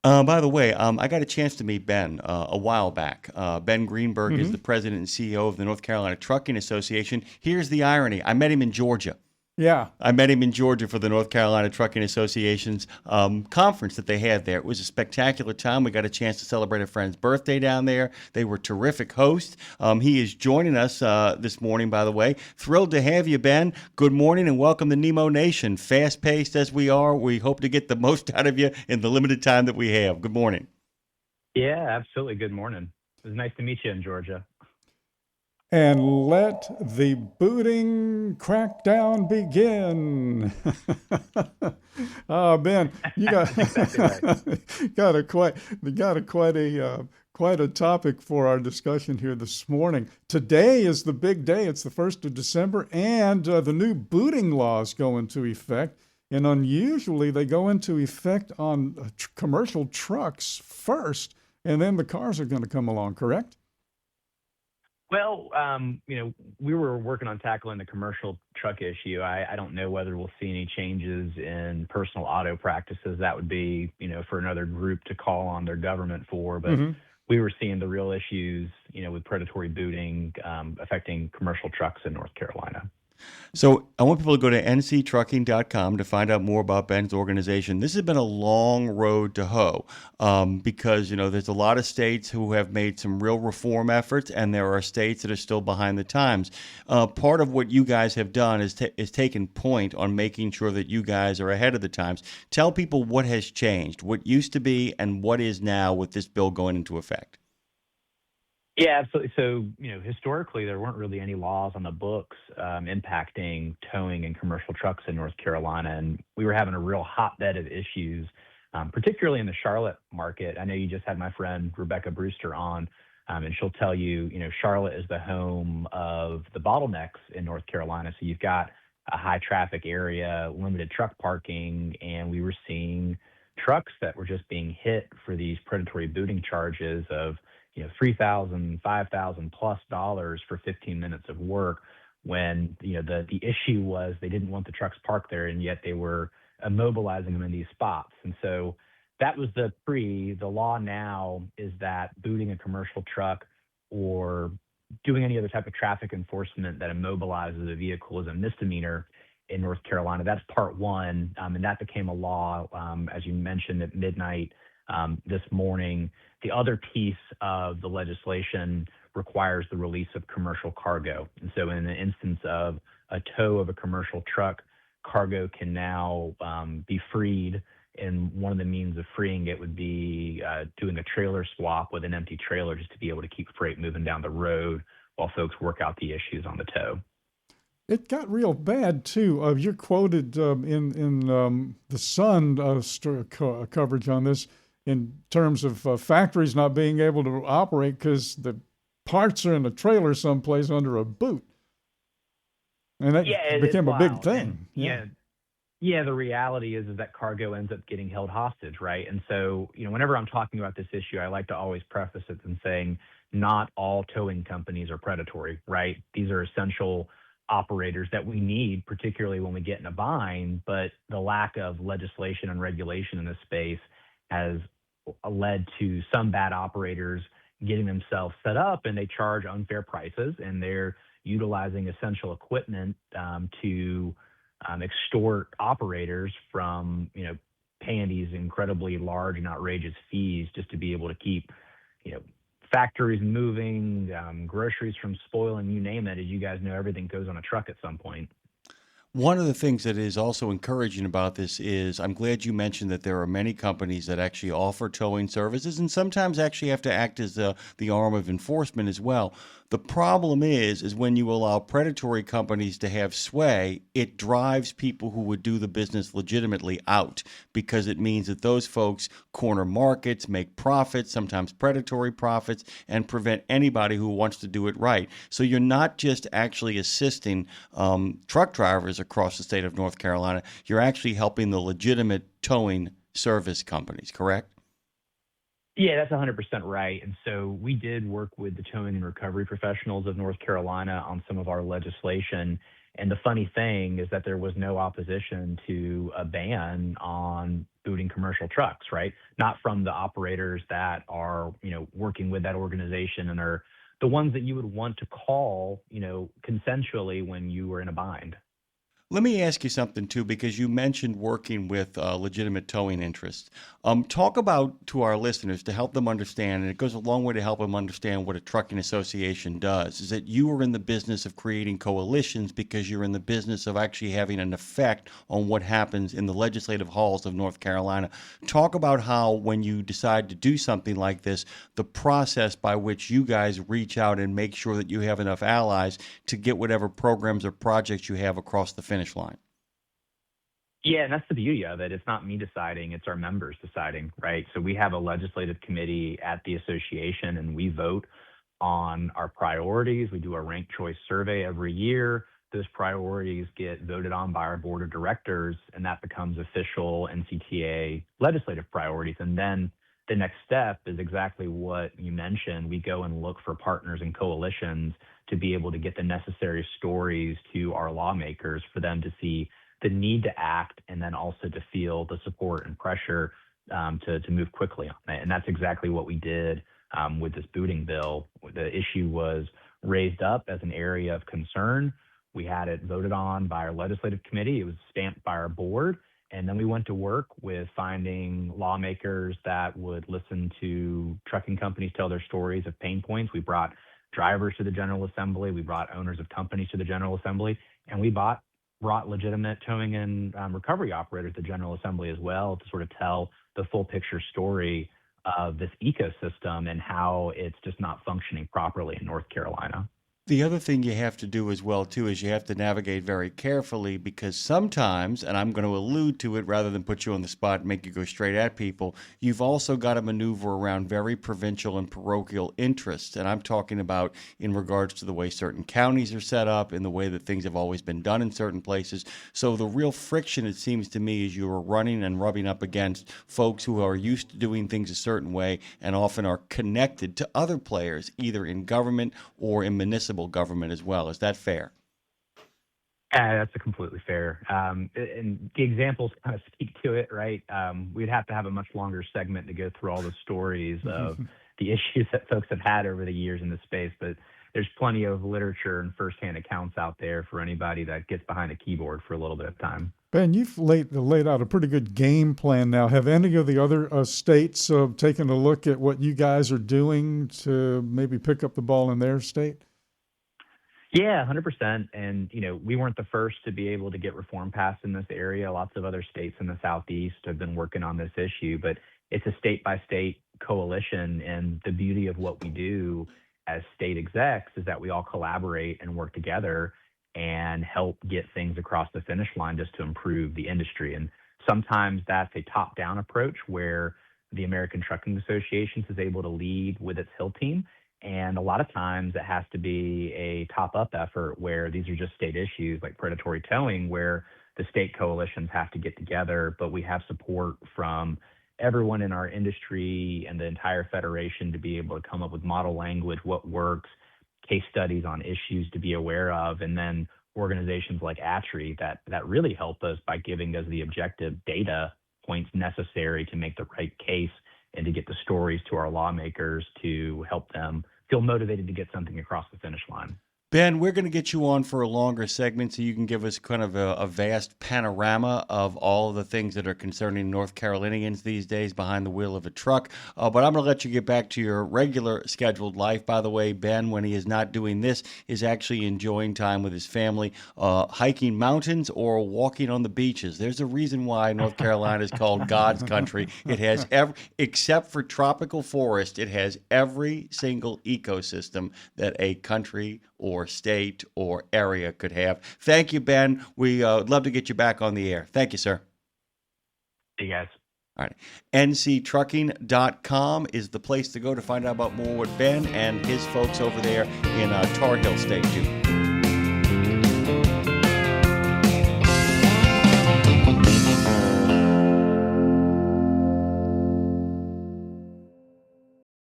By the way, I got a chance to meet Ben a while back. Ben Greenberg is Hmm. the president and CEO of the North Carolina Trucking Association. Here's the irony: I met him in Georgia. Yeah. I met him in Georgia for the North Carolina Trucking Association's conference that they had there. It was a spectacular time. We got a chance to celebrate a friend's birthday down there. They were terrific hosts. He is joining us this morning, by the way. Thrilled to have you, Ben. Good morning and welcome to Nemo Nation. Fast paced as we are, we hope to get the most out of you in the limited time that we have. Good morning. Yeah, absolutely. Good morning. It was nice to meet you in Georgia. And let the booting crackdown begin. Ben, you got That's exactly right. got a topic for our discussion here this morning. Today is the big day. It's the 1st of December, and the new booting laws go into effect. And unusually, they go into effect on commercial trucks first, and then the cars are going to come along. Correct? Well, we were working on tackling the commercial truck issue. I don't know whether we'll see any changes in personal auto practices. That would be, for another group to call on their government for. But Mm-hmm. we were seeing the real issues, with predatory booting affecting commercial trucks in North Carolina. So I want people to go to nctrucking.com to find out more about Ben's organization. This has been a long road to hoe because, there's a lot of states who have made some real reform efforts, and there are states that are still behind the times. Part of what you guys have done is taken point on making sure that you guys are ahead of the times. Tell people what has changed, what used to be and what is now with this bill going into effect. Yeah, absolutely. So, historically, there weren't really any laws on the books impacting towing and commercial trucks in North Carolina. And we were having a real hotbed of issues, particularly in the Charlotte market. I know you just had my friend Rebecca Brewster on, and she'll tell you, Charlotte is the home of the bottlenecks in North Carolina. So you've got a high traffic area, limited truck parking, and we were seeing trucks that were just being hit for these predatory booting charges of 3,000, 5,000 plus dollars for 15 minutes of work when, the issue was they didn't want the trucks parked there, and yet they were immobilizing them in these spots. And so that was the law now is that booting a commercial truck or doing any other type of traffic enforcement that immobilizes a vehicle is a misdemeanor in North Carolina. That's part one. And that became a law, as you mentioned, at midnight this morning. The other piece of the legislation requires the release of commercial cargo. And so in the instance of a tow of a commercial truck, cargo can now be freed. And one of the means of freeing it would be doing a trailer swap with an empty trailer just to be able to keep freight moving down the road while folks work out the issues on the tow. It got real bad too. You're quoted in the Sun coverage on this in terms of factories not being able to operate because the parts are in a trailer someplace under a boot, and that Yeah, it's became a big wild. And thing. yeah, the reality is that cargo ends up getting held hostage, right? And so, whenever I'm talking about this issue, I like to always preface it in saying not all towing companies are predatory, right? These are essential operators that we need, particularly when we get in a bind, but the lack of legislation and regulation in this space has led to some bad operators getting themselves set up, and they charge unfair prices, and they're utilizing essential equipment to extort operators from paying these incredibly large and outrageous fees just to be able to keep factories moving, groceries from spoiling, you name it. As you guys know, everything goes on a truck at some point. One of the things that is also encouraging about this is I'm glad you mentioned that there are many companies that actually offer towing services and sometimes actually have to act as the arm of enforcement as well. The problem is when you allow predatory companies to have sway, it drives people who would do the business legitimately out because it means that those folks corner markets, make profits, sometimes predatory profits, and prevent anybody who wants to do it right. So you're not just actually assisting truck drivers across the state of North Carolina, you're actually helping the legitimate towing service companies, correct? Yeah, that's 100% right. And so we did work with the towing and recovery professionals of North Carolina on some of our legislation. And the funny thing is that there was no opposition to a ban on booting commercial trucks, right? Not from the operators that are, working with that organization and are the ones that you would want to call, consensually when you were in a bind. Let me ask you something too, because you mentioned working with legitimate towing interests. Talk about to our listeners to help them understand, and it goes a long way to help them understand what a trucking association does, is that you are in the business of creating coalitions because you're in the business of actually having an effect on what happens in the legislative halls of North Carolina. Talk about how, when you decide to do something like this, the process by which you guys reach out and make sure that you have enough allies to get whatever programs or projects you have across the finish line. Yeah, and that's the beauty of it. It's not me deciding, it's our members deciding, right? So we have a legislative committee at the association, and we vote on our priorities. We do a ranked choice survey every year. Those priorities get voted on by our board of directors, and that becomes official NCTA legislative priorities. And then the next step is exactly what you mentioned. We go and look for partners and coalitions to be able to get the necessary stories to our lawmakers for them to see the need to act, and then also to feel the support and pressure to move quickly on it. And that's exactly what we did with this booting bill. The issue was raised up as an area of concern. We had it voted on by our legislative committee. It was stamped by our board. And then we went to work with finding lawmakers that would listen to trucking companies tell their stories of pain points. We brought drivers to the General Assembly. We brought owners of companies to the General Assembly. And we brought legitimate towing and recovery operators to the General Assembly as well, to sort of tell the full picture story of this ecosystem and how it's just not functioning properly in North Carolina. The other thing you have to do as well, too, is you have to navigate very carefully, because sometimes, and I'm going to allude to it rather than put you on the spot and make you go straight at people, you've also got to maneuver around very provincial and parochial interests. And I'm talking about in regards to the way certain counties are set up, in the way that things have always been done in certain places. So the real friction, it seems to me, is you are running and rubbing up against folks who are used to doing things a certain way and often are connected to other players, either in government or in municipal government as well. Is that fair? That's a completely fair. And the examples kind of speak to it, right? We'd have to have a much longer segment to go through all the stories of the issues that folks have had over the years in this space, but there's plenty of literature and firsthand accounts out there for anybody that gets behind a keyboard for a little bit of time. Ben, you've laid out a pretty good game plan now. Have any of the other states taken a look at what you guys are doing to maybe pick up the ball in their state? Yeah, 100%. And, we weren't the first to be able to get reform passed in this area. Lots of other states in the Southeast have been working on this issue, but it's a state-by-state coalition. And the beauty of what we do as state execs is that we all collaborate and work together and help get things across the finish line just to improve the industry. And sometimes that's a top-down approach where the American Trucking Association is able to lead with its Hill team. And a lot of times it has to be a top-up effort where these are just state issues like predatory towing, where the state coalitions have to get together, but we have support from everyone in our industry and the entire federation to be able to come up with model language, what works, case studies on issues to be aware of, and then organizations like ATRI that really help us by giving us the objective data points necessary to make the right case and to get the stories to our lawmakers to help them feel motivated to get something across the finish line. Ben, we're going to get you on for a longer segment so you can give us kind of a vast panorama of all of the things that are concerning North Carolinians these days behind the wheel of a truck. But I'm going to let you get back to your regular scheduled life. By the way, Ben, when he is not doing this, is actually enjoying time with his family, hiking mountains or walking on the beaches. There's a reason why North Carolina is called God's country. It has except for tropical forest, it has every single ecosystem that a country or state or area could have. Thank you, Ben. We would love to get you back on the air. Thank you, sir. See you guys. All right. nctrucking.com is the place to go to find out about more with Ben and his folks over there in Tar Heel State, too.